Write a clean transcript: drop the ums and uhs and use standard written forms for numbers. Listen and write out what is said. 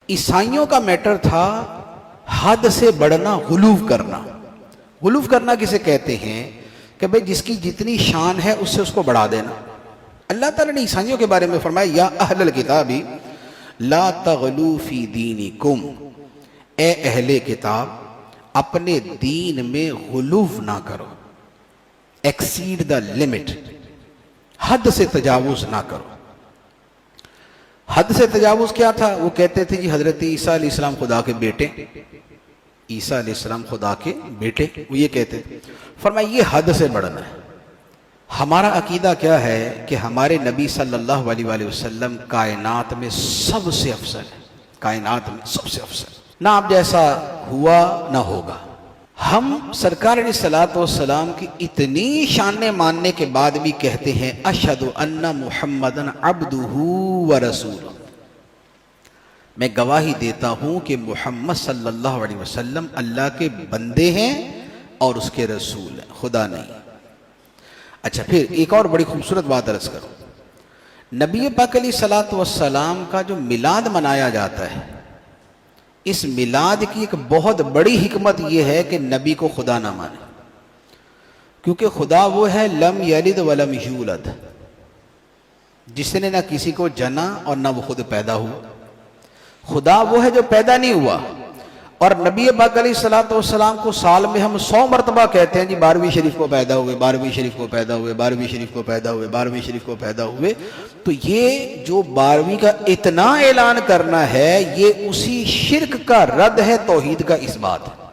عیسائیوں کا میٹر تھا حد سے بڑھنا، غلوف کرنا۔ غلوف کرنا کسے کہتے ہیں کہ بھئی جس کی جتنی شان ہے اس سے اس کو بڑھا دینا۔ اللہ تعالیٰ نے عیسائیوں کے بارے میں فرمایا یا اہل الکتاب لا تغلو فی دینکم، اے اہل کتاب اپنے دین میں غلوف نہ کرو، ایکسیڈ دا لمٹ، حد سے تجاوز نہ کرو۔ حد سے تجاوز کیا تھا؟ وہ کہتے تھے جی حضرت عیسیٰ علیہ السلام خدا کے بیٹے، عیسیٰ علیہ السلام خدا کے بیٹے، وہ یہ کہتے تھے۔ فرمایا یہ حد سے بڑھنا ہے۔ ہمارا عقیدہ کیا ہے کہ ہمارے نبی صلی اللہ علیہ وآلہ وسلم کائنات میں سب سے افضل ہے، کائنات میں سب سے افضل، نہ آپ جیسا ہوا نہ ہوگا۔ ہم سرکار علیہ الصلوۃ والسلام کی اتنی شانیں ماننے کے بعد بھی کہتے ہیں اشہد ان محمدًا عبدہ ورسولہ، میں گواہی دیتا ہوں کہ محمد صلی اللہ علیہ وسلم اللہ کے بندے ہیں اور اس کے رسول ہیں، خدا نہیں۔ اچھا پھر ایک اور بڑی خوبصورت بات عرض کروں، نبی پاک علیہ الصلوۃ والسلام کا جو میلاد منایا جاتا ہے، اس میلاد کی ایک بہت بڑی حکمت یہ ہے کہ نبی کو خدا نہ مانے، کیونکہ خدا وہ ہے لم یلد ولم یولد، جس نے نہ کسی کو جنا اور نہ وہ خود پیدا ہوا۔ خدا وہ ہے جو پیدا نہیں ہوا، اور نبی پاک علیہ الصلوۃ والسلام کو سال میں ہم 100 مرتبہ کہتے ہیں جی 12ویں شریف کو پیدا ہوئے، 12ویں شریف کو پیدا ہوئے، 12ویں شریف کو پیدا ہوئے، 12ویں شریف کو پیدا ہوئے۔ تو یہ جو 12ویں کا اتنا اعلان کرنا ہے، یہ اسی شرک کا رد ہے، توحید کا اثبات ہے۔